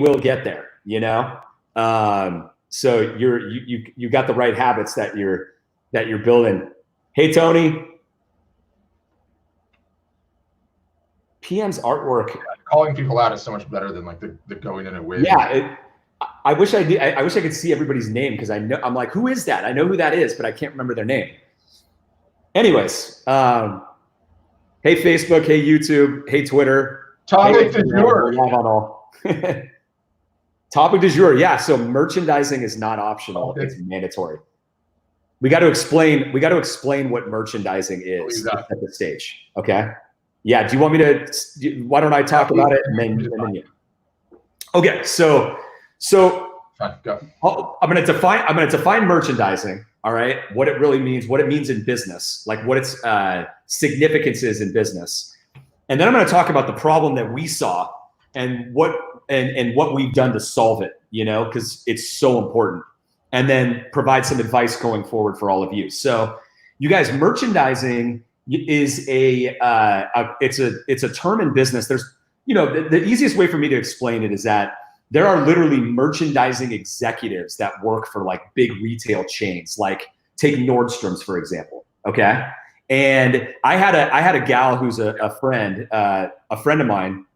will get there, you know? So you got the right habits that you're building. Hey, Tony. PM's artwork. Calling people out is so much better than like the going in and waving. Yeah. I wish I could see everybody's name, because I'm like, who is that? I know who that is, but I can't remember their name. Anyways, hey Facebook, hey YouTube, hey Twitter. Topic du jour. Topic du jour. Yeah. So merchandising is not optional; it's mandatory. We got to explain what merchandising is at the stage. Okay. Yeah. Do you want me to? Why don't I talk about it and then you? Okay. So Fine, go. I'm going to define merchandising. All right. What it really means, what it means in business, like what its significance is in business. And then I'm going to talk about the problem that we saw and what we've done to solve it, you know, because it's so important. And then provide some advice going forward for all of you. So you guys, merchandising is it's a term in business. There's, you know, the easiest way for me to explain it is that there are literally merchandising executives that work for like big retail chains, like take Nordstrom's, for example. Okay. And I had a gal who's a friend of mine,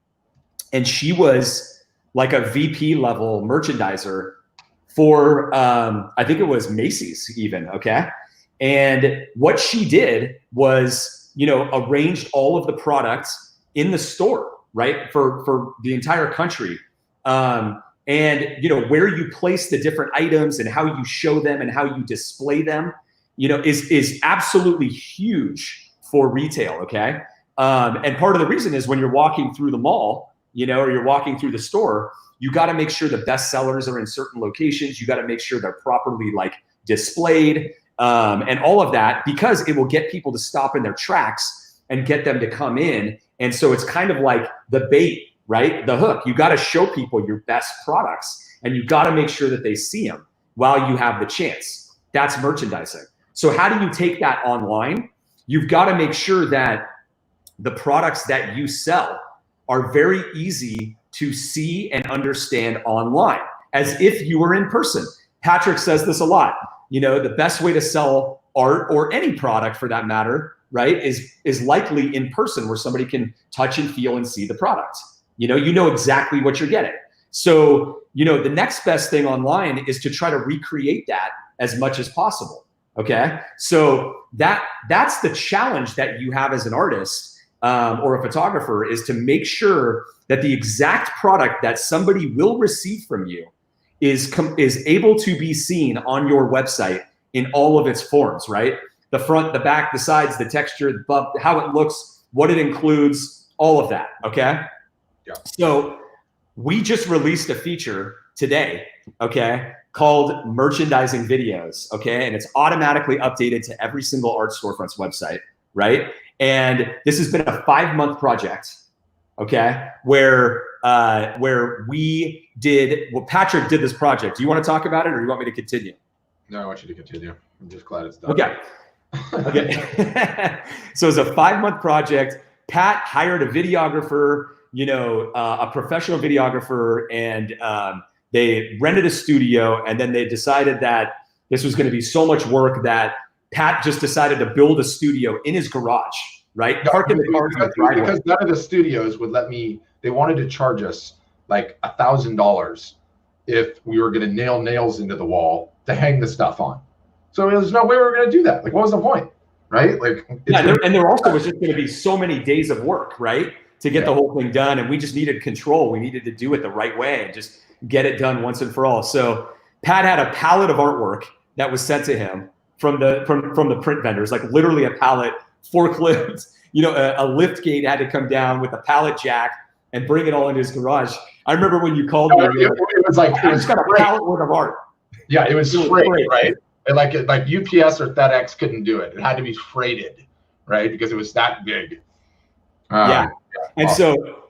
and she was like a VP level merchandiser for, I think it was Macy's even. Okay. And what she did was, you know, arranged all of the products in the store, right? For the entire country. And you know, where you place the different items and how you show them and how you display them, you know, is absolutely huge for retail. Okay. And part of the reason is when you're walking through the mall, you know, or you're walking through the store, you got to make sure the best sellers are in certain locations. You got to make sure they're properly like displayed, and all of that, because it will get people to stop in their tracks and get them to come in. And so it's kind of like the bait, right? The hook. You got to show people your best products, and you got to make sure that they see them while you have the chance. That's merchandising. So how do you take that online? You've got to make sure that the products that you sell are very easy to see and understand online, as if you were in person. Patrick says this a lot. You know, the best way to sell art, or any product for that matter, right, is likely in person, where somebody can touch and feel and see the product. You know exactly what you're getting. So, you know, the next best thing online is to try to recreate that as much as possible. Okay. So that's the challenge that you have as an artist, or a photographer, is to make sure that the exact product that somebody will receive from you is able to be seen on your website in all of its forms, right? The front, the back, the sides, the texture, how it looks, what it includes, all of that. Okay. Yeah. So we just released a feature today, okay, called merchandising videos, okay? And it's automatically updated to every single art storefront's website, right? And this has been a 5-month project, okay, where we did, well, Patrick did this project. Do you want to talk about it, or do you want me to continue? No, I want you to continue. I'm just glad it's done. Okay. Okay. So it's a 5-month project. Pat hired a videographer, you know, a professional videographer, and they rented a studio, and then they decided that this was going to be so much work that Pat just decided to build a studio in his garage, right? Parking the cars in the driveway. Because none of the studios would let me, they wanted to charge us like $1,000 if we were going to nail nails into the wall to hang the stuff on. So there's no way we were going to do that. Like, what was the point, right? Like, yeah, and there also was just going to be so many days of work, right, to get the whole thing done, and we just needed control. We needed to do it the right way and just get it done once and for all. So Pat had a pallet of artwork that was sent to him from the print vendors, like literally a pallet, forklift, you know, a lift gate had to come down with a pallet jack and bring it all into his garage. I remember when you called me. It was like, I just got a pallet worth of art. Yeah, it was freight, right? And like UPS or FedEx couldn't do it. It had to be freighted, right? Because it was that big. Yeah. And so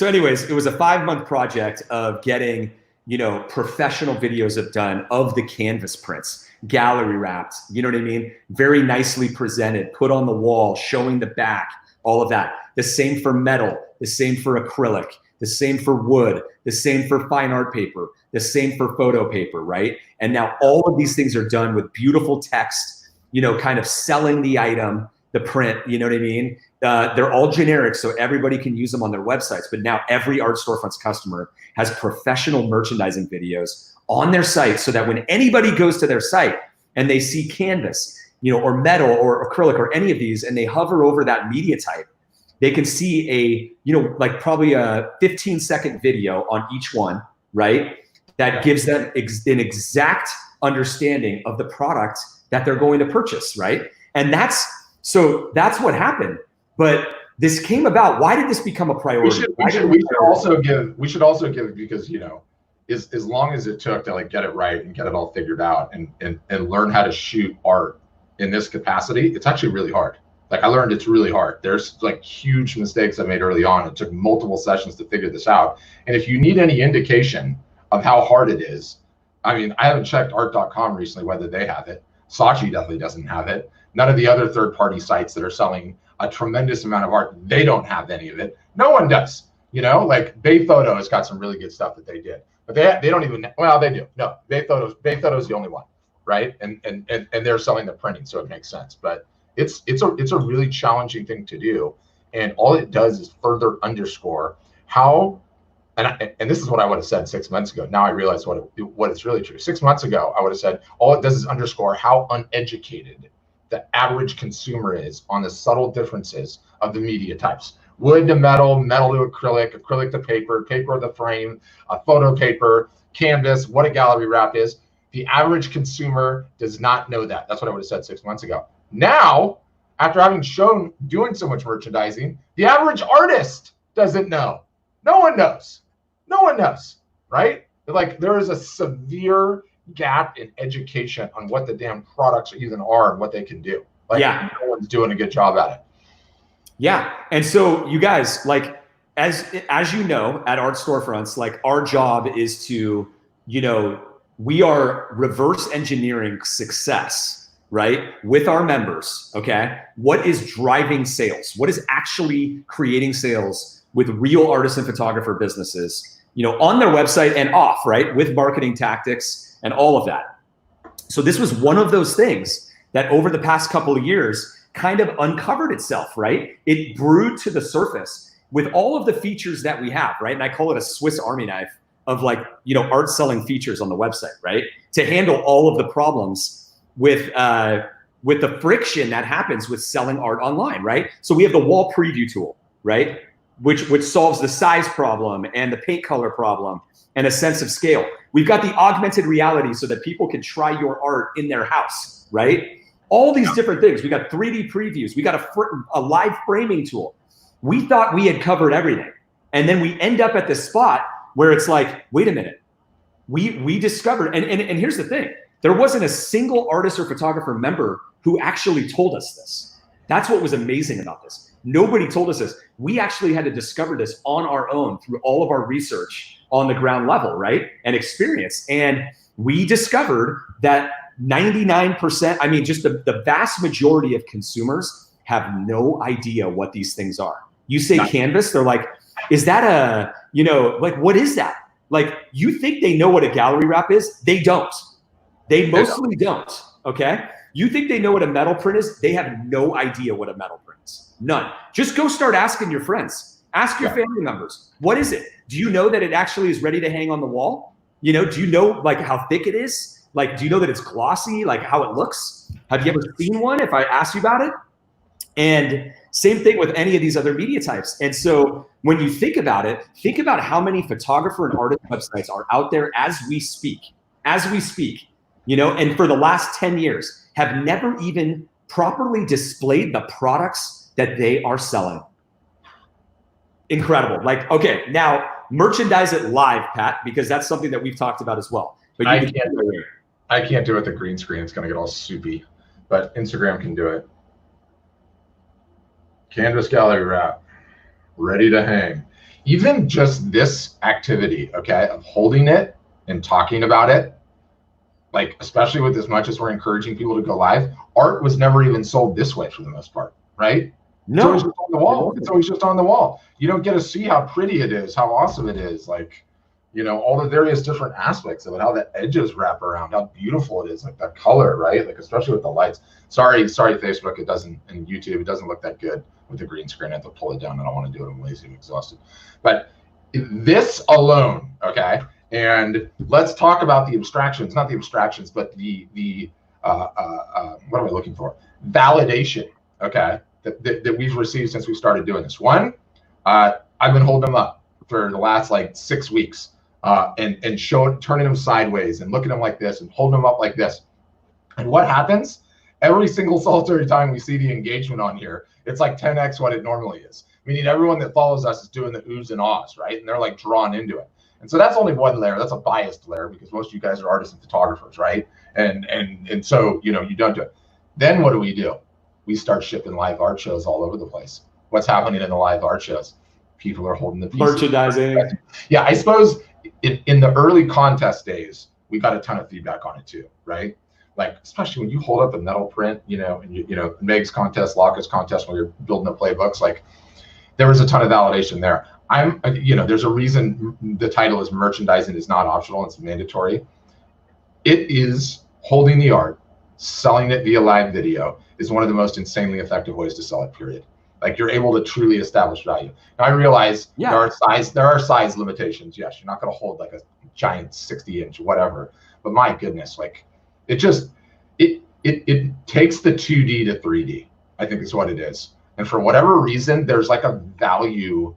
anyways, it was a 5-month project of getting, you know, professional videos done of the canvas prints, gallery wrapped, you know what I mean? Very nicely presented, put on the wall, showing the back, all of that. The same for metal, the same for acrylic, the same for wood, the same for fine art paper, the same for photo paper, right? And now all of these things are done with beautiful text, you know, kind of selling the item, the print, you know what I mean? They're all generic, so everybody can use them on their websites. But now every Art Storefronts customer has professional merchandising videos on their site, so that when anybody goes to their site and they see canvas, you know, or metal or acrylic or any of these, and they hover over that media type, they can see a, you know, like probably a 15-second video on each one, right? That gives them an exact understanding of the product that they're going to purchase, right? And that's what happened. But this came about. Why did this become a priority? We should also give because, you know, as long as it took to like get it right and get it all figured out and learn how to shoot art in this capacity, it's actually really hard. Like I learned it's really hard. There's like huge mistakes I made early on. It took multiple sessions to figure this out. And if you need any indication of how hard it is, I mean, I haven't checked art.com recently whether they have it. Saatchi definitely doesn't have it. None of the other third-party sites that are selling a tremendous amount of art, they don't have any of it. No one does. You know, like Bay Photo has got some really good stuff that they did, but they don't even. Well, they do. No, Bay Photo's the only one, right? And they're selling the printing, so it makes sense. But it's a really challenging thing to do, and all it does is further underscore how. And this is what I would have said 6 months ago. Now I realize what is really true. 6 months ago, I would have said all it does is underscore how uneducated the average consumer is on the subtle differences of the media types. Wood to metal, metal to acrylic, acrylic to paper, paper to the frame, photo paper, canvas, what a gallery wrap is. The average consumer does not know that. That's what I would have said 6 months ago. Now, after having shown doing so much merchandising, the average artist doesn't know. No one knows. No one knows, right? Like there is a severe gap in education on what the damn products even are and what they can do. Like no one's doing a good job at it. Yeah. And so you guys, like, as you know, at Art Storefronts, like our job is to, you know, we are reverse engineering success, right? With our members, okay? What is driving sales? What is actually creating sales with real artists and photographer businesses, you know, on their website and off, right? With marketing tactics and all of that. So this was one of those things that over the past couple of years kind of uncovered itself, right? It brewed to the surface with all of the features that we have, right? And I call it a Swiss Army knife of like, you know, art selling features on the website, right? To handle all of the problems with the friction that happens with selling art online, right? So we have the wall preview tool, right? Which solves the size problem and the paint color problem and a sense of scale. We've got the augmented reality so that people can try your art in their house, right? All these different things. We got 3D previews. We got a live framing tool. We thought we had covered everything. And then we end up at this spot where it's like, wait a minute. We discovered, and here's the thing. There wasn't a single artist or photographer member who actually told us this. That's what was amazing about this. Nobody told us this. We actually had to discover this on our own through all of our research on the ground level, right? And experience. And we discovered that 99%, I mean, just the vast majority of consumers have no idea what these things are. You say canvas, they're like, is that a, you know, like, what is that? Like, you think they know what a gallery wrap is? They don't. They mostly don't, okay? You think they know what a metal print is? They have no idea what a metal print is. None. Just go start asking your friends. Ask your family members. What is it? Do you know that it actually is ready to hang on the wall? You know, do you know like how thick it is? Like, do you know that it's glossy, like how it looks? Have you ever seen one if I asked you about it? And same thing with any of these other media types. And so when you think about it, think about how many photographer and artist websites are out there as we speak, you know, and for the last 10 years have never even properly displayed the products that they are selling. Incredible. Like, okay, now merchandise it live, Pat, because that's something that we've talked about as well. But I can't do it with the green screen. It's going to get all soupy, but Instagram can do it. Canvas gallery wrap, ready to hang. Even just this activity, okay, of holding it and talking about it, like, especially with as much as we're encouraging people to go live, art was never even sold this way for the most part, right? It's always just on the wall. It's always just on the wall. You don't get to see how pretty it is, how awesome it is. Like, you know, all the various different aspects of it, how the edges wrap around, how beautiful it is, like that color, right? Like, especially with the lights. Sorry, Facebook, it doesn't, and YouTube, it doesn't look that good with the green screen. I have to pull it down. I don't want to do it. I'm lazy, I'm exhausted. But this alone, okay? And let's talk about the abstractions, not the abstractions, but the what am I looking for? Validation, okay? That we've received since we started doing this. One, I've been holding them up for the last like 6 weeks and turning them sideways and looking at them like this and holding them up like this. And what happens? Every single solitary time we see the engagement on here, it's like 10x what it normally is. Meaning everyone that follows us is doing the oohs and ahs, right? And they're like drawn into it. And so that's only one layer. That's a biased layer because most of you guys are artists and photographers, right? And so, you know, you don't do it. Then what do? We start shipping live art shows all over the place. What's happening in the live art shows? People are holding the pieces. Merchandising. Yeah, I suppose in the early contest days, we got a ton of feedback on it too, right? Like, especially when you hold up a metal print, you know, and you know, Meg's contest, Laka's contest, when you're building the playbooks, like there was a ton of validation there. You know, there's a reason the title is merchandising is not optional, it's mandatory. It is holding the art, selling it via live video is one of the most insanely effective ways to sell it, period. Like, you're able to truly establish value. Now, I realize there are size limitations. Yes, you're not going to hold like a giant 60-inch whatever, but my goodness, like it takes the 2D to 3D, I think is what it is. And for whatever reason, there's a value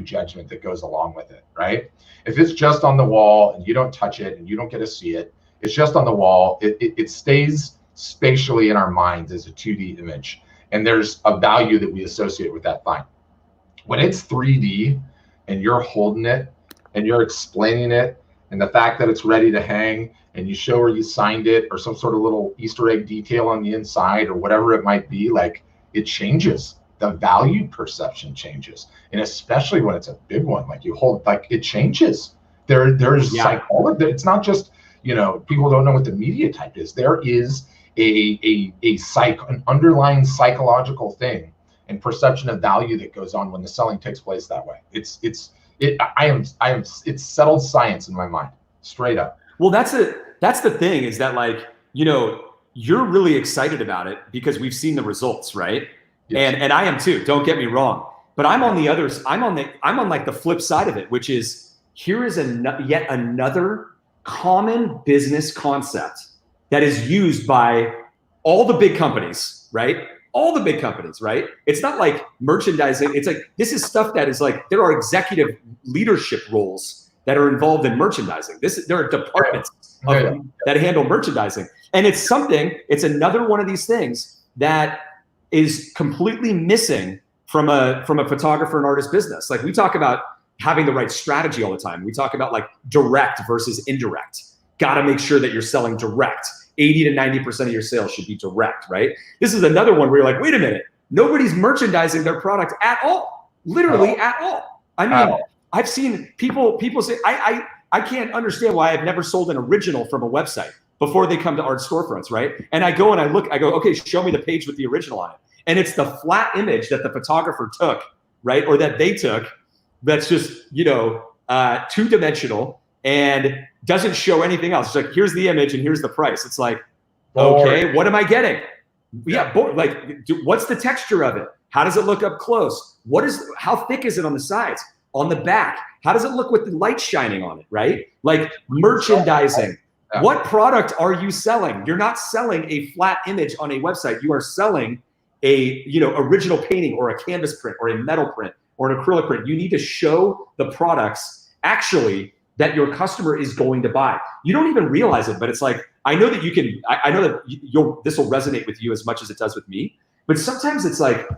judgment that goes along with it, right? If it's just on the wall and you don't touch it and you don't get to see it, it's just on the wall, it stays spatially in our minds as a 2D image. And there's a value that we associate with that fine. When it's 3D and you're holding it and you're explaining it and the fact that it's ready to hang and you show where you signed it or some sort of little Easter egg detail on the inside or whatever it might be, like, it changes. The value perception changes. And especially when it's a big one, like you hold, like it changes. There's psychology. It's not just, you know, people don't know what the media type is. There is an underlying psychological thing and perception of value that goes on when the selling takes place that way. It's settled science in my mind, straight up. Well, that's the thing, is that, like, you know, you're really excited about it because we've seen the results, right? Yes. And I am too, don't get me wrong, but I'm on like the flip side of it, which is, here is yet another common business concept that is used by all the big companies, right? All the big companies, right? It's not like merchandising. It's like, this is stuff that is like, there are executive leadership roles that are involved in merchandising. There are departments that handle merchandising. And it's another one of these things that is completely missing from a photographer and artist business. Like, we talk about having the right strategy all the time. We talk about like direct versus indirect. Got to make sure that you're selling direct. 80 to 90% of your sales should be direct, right? This is another one where you're like, wait a minute, nobody's merchandising their product at all, literally at all. I mean, I've seen people say, I can't understand why I've never sold an original from a website before they come to art storefronts, right? And I go and I go, okay, show me the page with the original on it. And it's the flat image that the photographer took, right? Or that they took, that's just, you know, two-dimensional and doesn't show anything else. It's like, here's the image and here's the price. It's like, okay, what am I getting? Yeah, what's the texture of it? How does it look up close? How thick is it on the sides? On the back? How does it look with the light shining on it, right? Like, merchandising. Yeah. What product are you selling? You're not selling a flat image on a website. You are selling a, you know, original painting or a canvas print or a metal print or an acrylic print. You need to show the products actually that your customer is going to buy. You don't even realize it, but it's like, I know that you can, I know that this will resonate with you as much as it does with me, but sometimes it's like,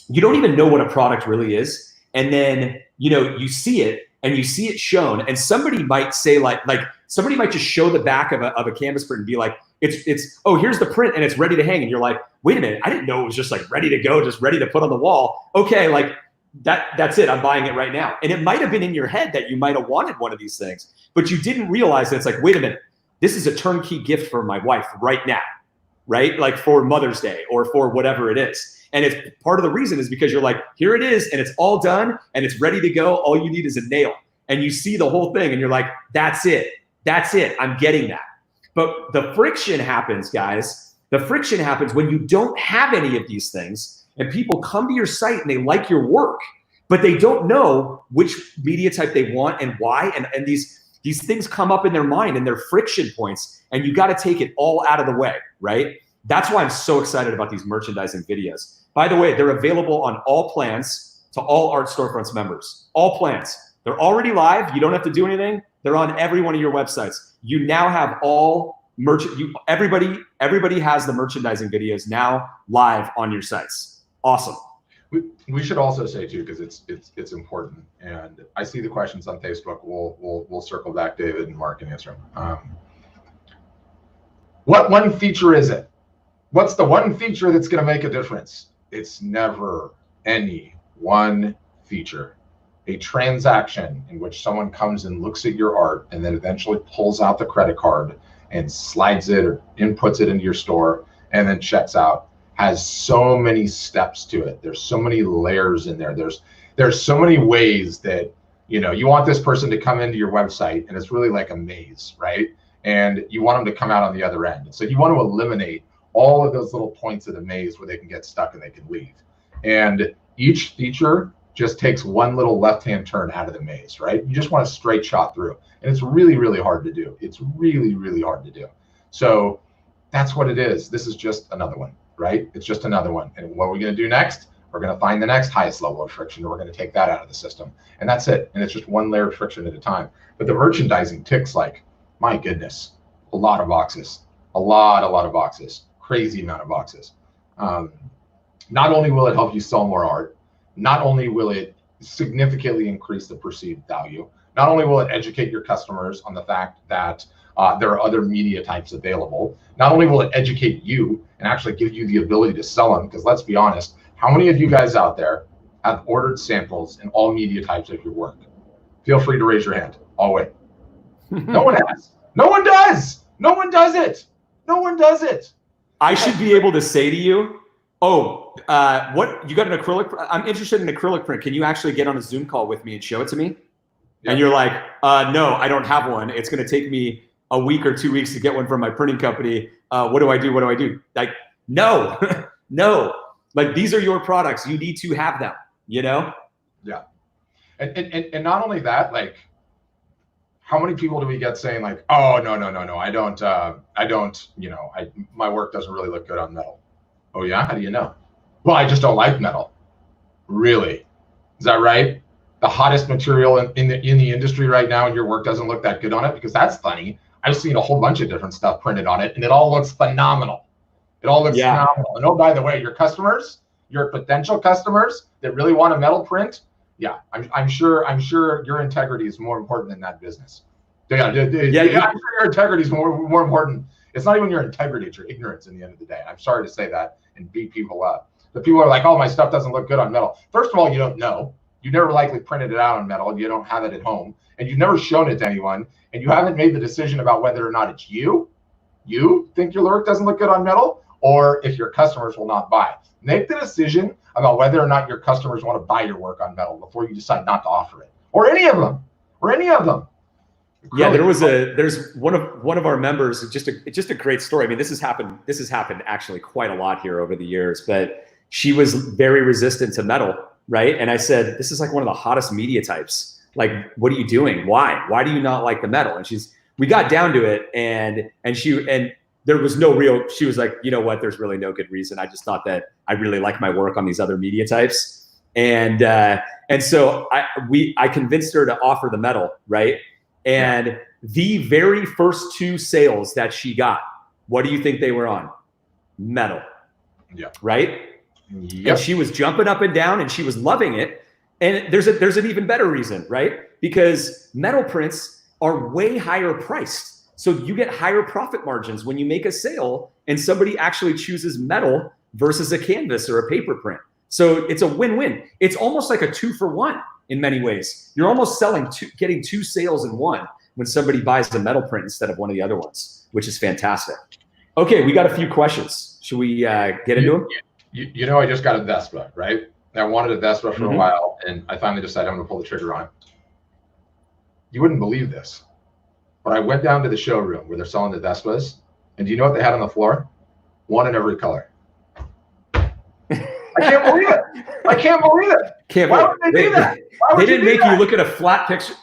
you don't even know what a product really is. And then, you know, you see it and you see it shown, and somebody might say like somebody might just show the back of a canvas print and be like, it's, oh, here's the print and it's ready to hang. And you're like, wait a minute, I didn't know it was just like ready to go, just ready to put on the wall. Okay, like, that's it, I'm buying it right now. And it might have been in your head that you might have wanted one of these things, but you didn't realize that it's like, wait a minute, this is a turnkey gift for my wife right now. right? Like for Mother's Day or for whatever it is. And it's part of the reason is because you're like, here it is, and it's all done and it's ready to go. All you need is a nail. And you see the whole thing and you're like, that's it. That's it. I'm getting that. But the friction happens, guys. The friction happens when you don't have any of these things and people come to your site and they like your work, but they don't know which media type they want and why. And these things come up in their mind and they're friction points, and you got to take it all out of the way, right? That's why I'm so excited about these merchandising videos. By the way, they're available on all plans to all Art Storefronts members. All plans. They're already live. You don't have to do anything. They're on every one of your websites. You now have all everybody has the merchandising videos now live on your sites. Awesome. We should also say too, because it's important, and I see the questions on Facebook. We'll circle back, David and Mark, and answer them. What one feature is it? What's the one feature that's going to make a difference? It's never any one feature. A transaction in which someone comes and looks at your art and then eventually pulls out the credit card and slides it or inputs it into your store and then checks out has so many steps to it. There's so many layers in there. There's so many ways that, you want this person to come into your website, and it's really like a maze, right? And you want them to come out on the other end. And so you want to eliminate all of those little points of the maze where they can get stuck and they can leave. And each feature just takes one little left-hand turn out of the maze, right? You just want a straight shot through. And it's really, really hard to do. It's really, really hard to do. So that's what it is. This is just another one, right? It's just another one. And what are we going to do next? We're going to find the next highest level of friction, and we're going to take that out of the system. And that's it. And it's just one layer of friction at a time. But the merchandising ticks like, my goodness, a lot of boxes, a lot of boxes, crazy amount of boxes. Not only will it help you sell more art, not only will it significantly increase the perceived value, not only will it educate your customers on the fact that there are other media types available, not only will it educate you and actually give you the ability to sell them, because let's be honest, how many of you guys out there have ordered samples in all media types of your work? Feel free to raise your hand. I'll wait. No one has. No one does. No one does it. No one does it. I should be able to say to you, what you got an acrylic? I'm interested in acrylic print. Can you actually get on a Zoom call with me and show it to me? Yeah. And you're like, no, I don't have one. It's going to take me a week or 2 weeks to get one from my printing company. What do I do? What do I do? Like, no, no. Like, these are your products. You need to have them. Yeah. And not only that, like, how many people do we get saying like, oh, no, I don't, my work doesn't really look good on metal. Oh yeah, how do you know? Well, I just don't like metal. Really? Is that right? The hottest material in the industry right now, and your work doesn't look that good on it? Because that's funny. I've seen a whole bunch of different stuff printed on it, and it all looks phenomenal. It all looks phenomenal. And oh, by the way, your customers, your potential customers that really want a metal print, yeah, I'm sure your integrity is more important in that business. I'm sure your integrity is more important. It's not even your integrity, it's your ignorance in the end of the day. I'm sorry to say that and beat people up. The people are like, oh, my stuff doesn't look good on metal. First of all, you don't know. You never likely printed it out on metal. You don't have it at home, and you've never shown it to anyone, and you haven't made the decision about whether or not it's you think your work doesn't look good on metal, or if your customers will not buy. Make the decision about whether or not your customers want to buy your work on metal before you decide not to offer it, or any of them. Yeah, there's one of our members, just a great story. I mean, this has happened actually quite a lot here over the years, but she was very resistant to metal, right? And I said, this is like one of the hottest media types. Like, what are you doing? Why do you not like the metal? And we got down to it, and there was she was like, you know what, there's really no good reason. I just thought that I really like my work on these other media types. And so I convinced her to offer the metal, right? And the very first 2 sales that she got, what do you think they were on? Metal. Yeah. Right? Yep. And she was jumping up and down and she was loving it. And there's an even better reason, right? Because metal prints are way higher priced. So you get higher profit margins when you make a sale and somebody actually chooses metal versus a canvas or a paper print. So it's a win-win. It's almost like a 2-for-1 in many ways. You're almost getting 2 sales in one when somebody buys the metal print instead of one of the other ones, which is fantastic. Okay, we got a few questions. Should we get into them? You know, I just got a Vespa, right? I wanted a Vespa for a while, and I finally decided I'm going to pull the trigger on it. You wouldn't believe this, but I went down to the showroom where they're selling the Vespas, and do you know what they had on the floor? One in every color. I can't believe it. I can't believe it. Why would they do that? They didn't make you look at a flat picture.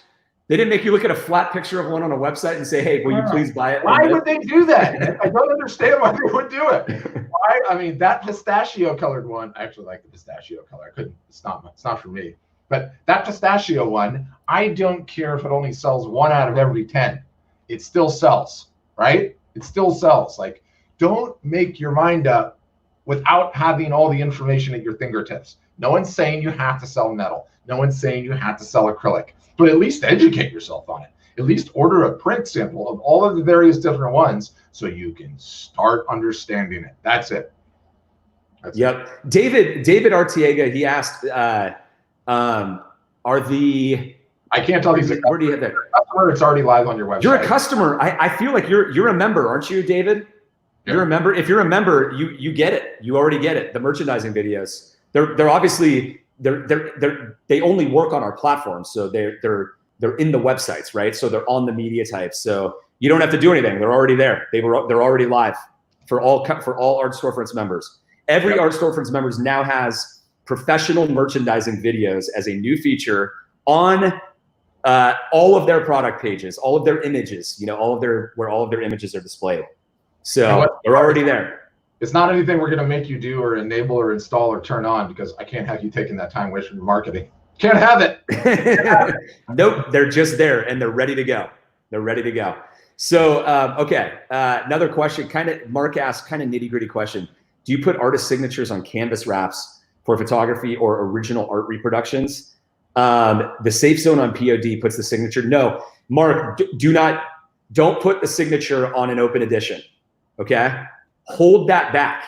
They didn't make you look at a flat picture of one on a website and say, "Hey, will you please buy it?" Why would they do that? I don't understand why they would do it. Why? I mean, that pistachio colored one. I actually like the pistachio color. I couldn't. It's not for me. But that pistachio one, I don't care if it only sells 1 out of every 10. It still sells, right? It still sells. Like, don't make your mind up without having all the information at your fingertips. No one's saying you have to sell metal. No one's saying you have to sell acrylic. But at least educate yourself on it. At least order a print sample of all of the various different ones so you can start understanding it. That's it. Yep. David Artiega, he asked, are the... I can't tell these. Where do you have that? Customer, it's already live on your website. You're a customer. I feel like you're a member, aren't you, David? Yeah. You're a member. If you're a member, you get it. You already get it. The merchandising videos. They're obviously they only work on our platform, so they're in the websites, right? So they're on the media types. So you don't have to do anything. They're already there. They're already live for all Art Storefronts members. Every Art Storefronts members now has professional merchandising videos as a new feature on all of their product pages, all of their images. You know, where all of their images are displayed. So they're already there. It's not anything we're going to make you do or enable or install or turn on, because I can't have you taking that time away from your marketing. Can't have it. Nope, they're just there and they're ready to go. They're ready to go. So, okay, another question, Mark asked, kind of nitty-gritty question. Do you put artist signatures on canvas wraps for photography or original art reproductions? The Safe Zone on POD puts the signature. No, Mark, don't put the signature on an open edition, okay? Hold that back,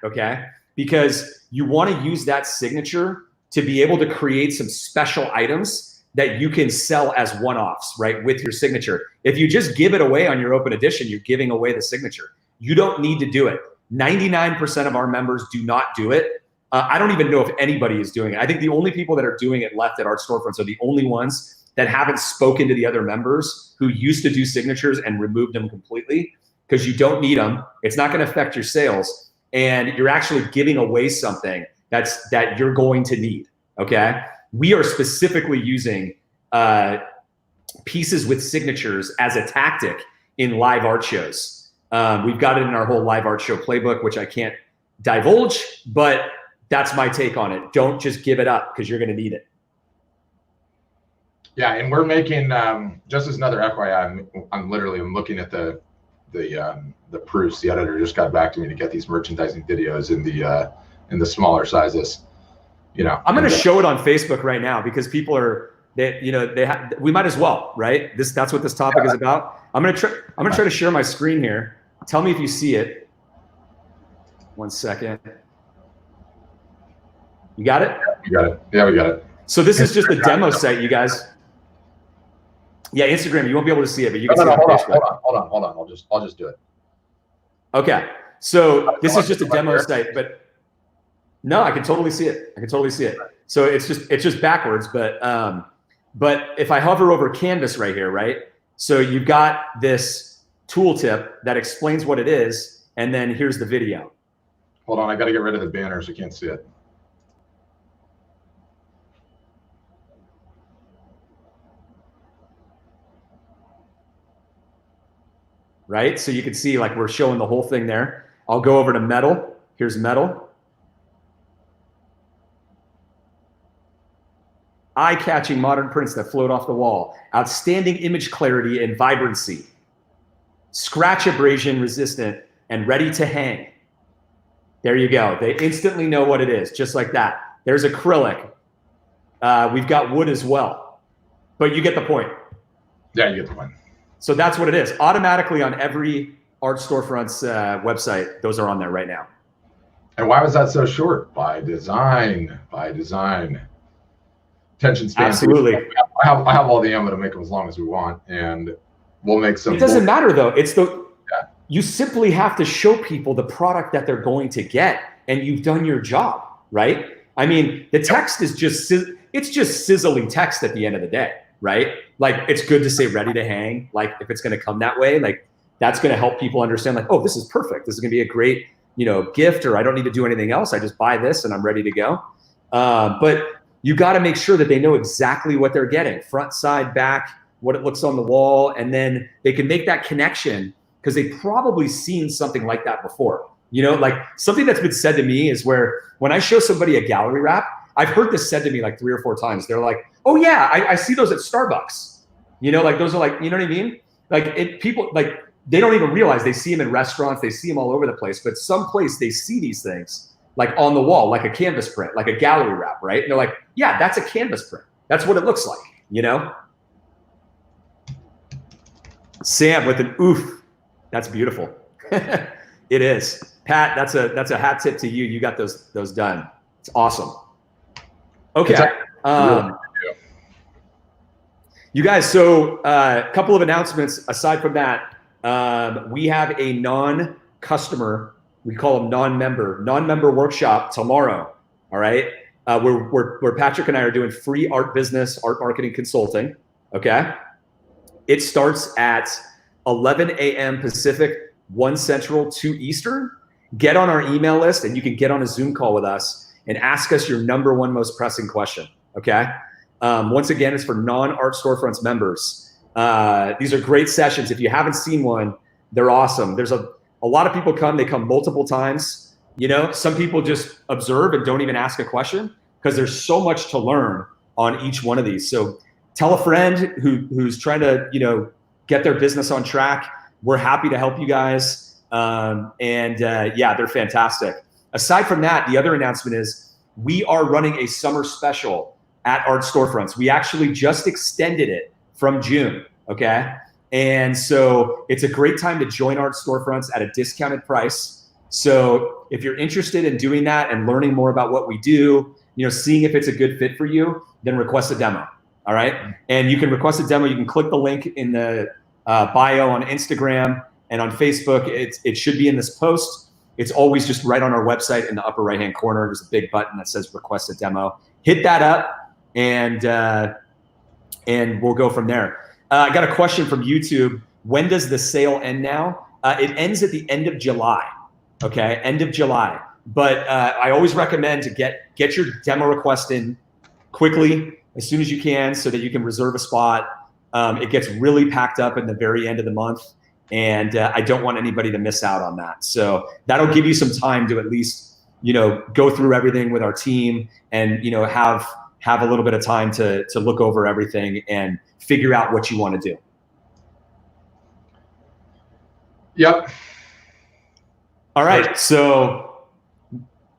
okay? Because you want to use that signature to be able to create some special items that you can sell as one-offs, right, with your signature. If you just give it away on your open edition, you're giving away the signature. You don't need to do it. 99% of our members do not do it. I don't even know if anybody is doing it. I think the only people that are doing it left at Art Storefronts are the only ones that haven't spoken to the other members who used to do signatures and removed them completely, because you don't need them. It's not going to affect your sales, and you're actually giving away something that you're going to need, okay? We are specifically using pieces with signatures as a tactic in live art shows. We've got it in our whole live art show playbook, which I can't divulge, but that's my take on it. Don't just give it up, because you're going to need it. Yeah, and we're making, just as another FYI, I'm looking at the proofs. The editor just got back to me to get these merchandising videos in the smaller sizes. You know, I'm going to show it on Facebook right now, because people are, we might as well, right? That's what this topic is about. I'm going to try to share my screen here. Tell me if you see it. 1 second. You got it? You got it. Yeah, we got it. So this is just a demo site, you guys. Yeah, Instagram, you won't be able to see it, but you can see it on Facebook. Hold on. I'll just do it. Okay. So this is just a demo site, but no, I can totally see it. So it's just backwards, but if I hover over Canvas right here, right? So you've got this tooltip that explains what it is, and then here's the video. Hold on, I got to get rid of the banners. I can't see it. Right? So you can see, like, we're showing the whole thing there. I'll go over to metal. Here's metal. Eye-catching modern prints that float off the wall. Outstanding image clarity and vibrancy. Scratch abrasion resistant and ready to hang. There you go. They instantly know what it is, just like that. There's acrylic. We've got wood as well. But you get the point. Yeah, you get the point. So that's what it is. Automatically on every Art Storefronts website, those are on there right now. And why was that so short? By design. Attention span. Absolutely. I have all the ammo to make them as long as we want, and we'll make some. It doesn't matter though. It's the you simply have to show people the product that they're going to get, and you've done your job, right? I mean, the text is it's just sizzling text at the end of the day, right? Like, it's good to say ready to hang. Like, if it's going to come that way, like, that's going to help people understand, like, oh, this is perfect. This is going to be a great, gift, or I don't need to do anything else. I just buy this and I'm ready to go. But you got to make sure that they know exactly what they're getting, front, side, back, what it looks on the wall, and then they can make that connection because they've probably seen something like that before. Like, something that's been said to me is where when I show somebody a gallery wrap, I've heard this said to me like 3 or 4 times. They're like, oh yeah, I see those at Starbucks. Like, those are like, you know what I mean? Like, people, like, they don't even realize they see them in restaurants. They see them all over the place, but someplace they see these things like on the wall, like a canvas print, like a gallery wrap, right? And they're like, yeah, that's a canvas print. That's what it looks like, Sam with an oof. That's beautiful. It is. Pat, that's a hat tip to you. You got those done. It's awesome. Okay. You guys, so a couple of announcements aside from that. We have a non-customer, we call them non-member workshop tomorrow. All right. Where Patrick and I are doing free art business, art marketing consulting. Okay. It starts at 11 a.m. Pacific, 1 Central, 2 Eastern. Get on our email list and you can get on a Zoom call with us and ask us your number one most pressing question. Okay. Once again, it's for non-Art Storefronts members. These are great sessions. If you haven't seen one, they're awesome. There's a lot of people they come multiple times. Some people just observe and don't even ask a question because there's so much to learn on each one of these. So tell a friend who's trying to, get their business on track. We're happy to help you guys. Yeah, they're fantastic. Aside from that, the other announcement is we are running a summer special at Art Storefronts. We actually just extended it from June, okay? And so it's a great time to join Art Storefronts at a discounted price. So if you're interested in doing that and learning more about what we do, seeing if it's a good fit for you, then request a demo, all right? And you can request a demo. You can click the link in the bio on Instagram and on Facebook. It should be in this post. It's always just right on our website in the upper right-hand corner. There's a big button that says request a demo. Hit that up and we'll go from there. I got a question from YouTube. When does the sale end now? It ends at the end of July, okay? End of July. But I always recommend to get your demo request in quickly, as soon as you can, so that you can reserve a spot. It gets really packed up in the very end of the month, and I don't want anybody to miss out on that. So that'll give you some time to at least, go through everything with our team and, have a little bit of time to look over everything and figure out what you want to do. Yep. All right. So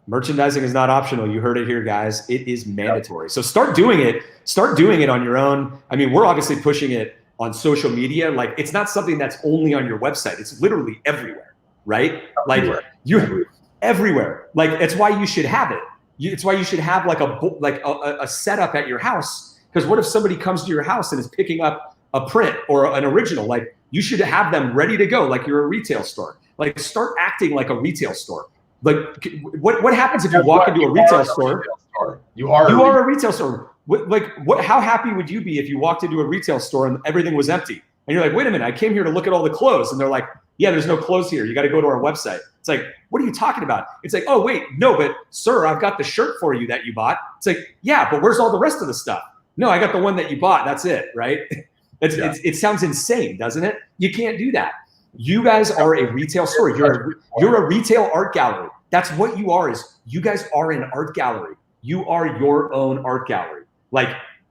merchandising is not optional. You heard it here, guys. It is mandatory. Yep. So start doing it. Start doing it on your own. I mean, we're obviously pushing it on social media. Like, it's not something that's only on your website. It's literally everywhere, right? Everywhere. Like, you're everywhere. Like, it's why you should have it. It's why you should have like a setup at your house. Because what if somebody comes to your house and is picking up a print or an original? Like, you should have them ready to go, like you're a retail store. Like, start acting like a retail store. Like, what happens if you walk into a retail store? You are a retail store. How happy would you be if you walked into a retail store and everything was empty? And you're like, wait a minute, I came here to look at all the clothes. And they're like, yeah, there's no clothes here. You got to go to our website. It's like, what are you talking about? It's like, oh, wait, no, but sir, I've got the shirt for you that you bought. It's like, yeah, but where's all the rest of the stuff? No, I got the one that you bought. That's it, right? It sounds insane, doesn't it? You can't do that. You guys are a retail store. You're a retail art gallery. That's what you are. Is you guys are an art gallery. You are your own art gallery. Like,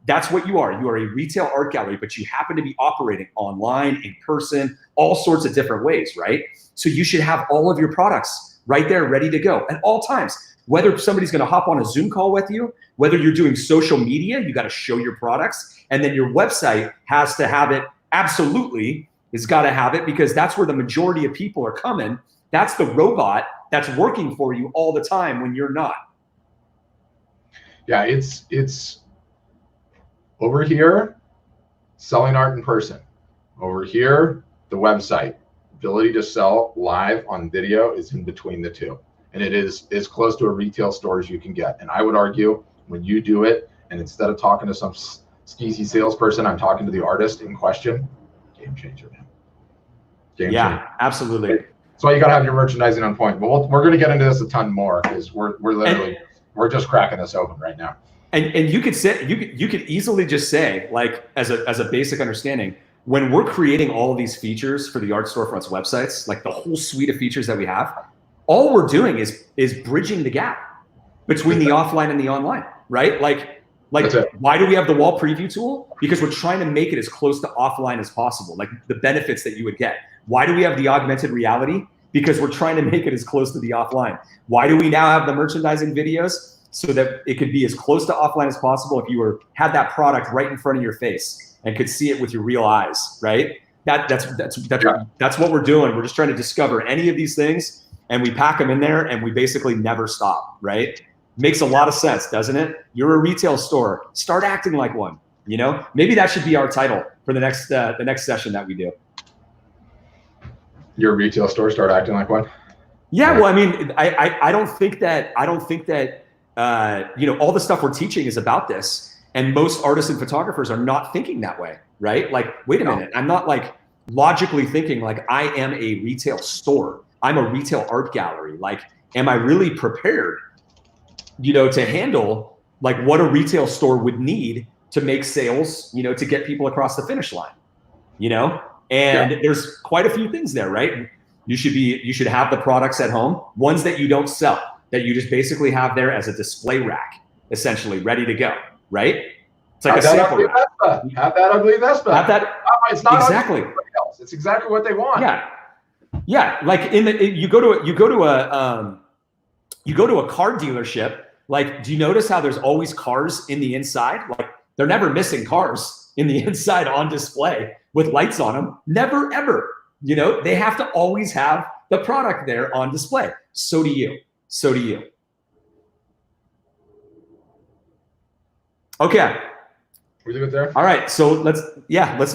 that's what you are. You are a retail art gallery, but you happen to be operating online, in person, all sorts of different ways, right? So you should have all of your products right there ready to go at all times. Whether somebody's going to hop on a Zoom call with you, whether you're doing social media, you got to show your products. And then your website has to have it. Absolutely, it's got to have it, because that's where the majority of people are coming. That's the robot that's working for you all the time when you're not. Yeah, it's over here, selling art in person. Over here, the website, ability to sell live on video is in between the two. And it is as close to a retail store as you can get. And I would argue when you do it, and instead of talking to some skeezy salesperson, I'm talking to the artist in question, game changer, man. Game changer. Absolutely. That's why you got to have your merchandising on point. But we're going to get into this a ton more because we're literally, we're just cracking this open right now. And you could say, you could easily just say, like, as a basic understanding, when we're creating all of these features for the Art Storefronts websites, like the whole suite of features that we have, all we're doing is bridging the gap between the offline and the online, right? Like why do we have the wall preview tool? Because we're trying to make it as close to offline as possible, like the benefits that you would get. Why do we have the augmented reality? Because we're trying to make it as close to the offline. Why do we now have the merchandising videos? So that it could be as close to offline as possible if you had that product right in front of your face and could see it with your real eyes, right? That's what we're doing. We're just trying to discover any of these things, and we pack them in there, and we basically never stop, right? Makes a lot of sense, doesn't it? You're a retail store. Start acting like one. You know, maybe that should be our title for the next session that we do. You're a retail store. Start acting like one. Yeah. Well, I mean, I don't think that you know, all the stuff we're teaching is about this, and most artists and photographers are not thinking that way, right? Like, wait a minute, I'm not like logically thinking like I am a retail store. I'm a retail art gallery. Like, am I really prepared, you know, to handle like what a retail store would need to make sales, you know, to get people across the finish line, you know? And there's quite a few things there, right? You should have the products at home, ones that you don't sell, that you just basically have there as a display rack, essentially ready to go, right? It's like a sample rack. Have that ugly Vespa. Have that. It's not exactly. Else. It's exactly what they want. Yeah, yeah. Like you go to a car dealership. Like, do you notice how there's always cars in the inside? Like, they're never missing cars in the inside on display with lights on them. Never, ever. You know, they have to always have the product there on display. So do you. So do you. Okay. We leave it there? All right. So let's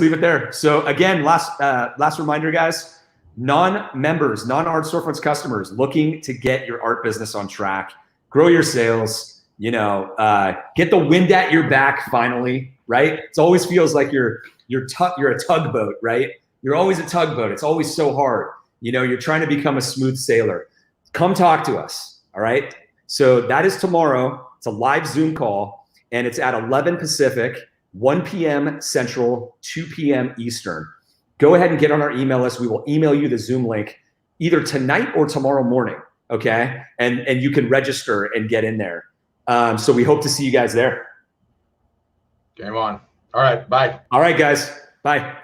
leave it there. So again, last reminder, guys, non-members, non-Art Storefronts customers looking to get your art business on track, grow your sales, you know, get the wind at your back finally, right? It always feels like you're a tugboat, right? You're always a tugboat. It's always so hard. You know, you're trying to become a smooth sailor. Come talk to us, all right? So that is tomorrow. It's a live Zoom call, and it's at 11 Pacific, 1 p.m. Central, 2 p.m. Eastern. Go ahead and get on our email list. We will email you the Zoom link either tonight or tomorrow morning, okay? And you can register and get in there. So we hope to see you guys there. Game on. All right, bye. All right, guys. Bye.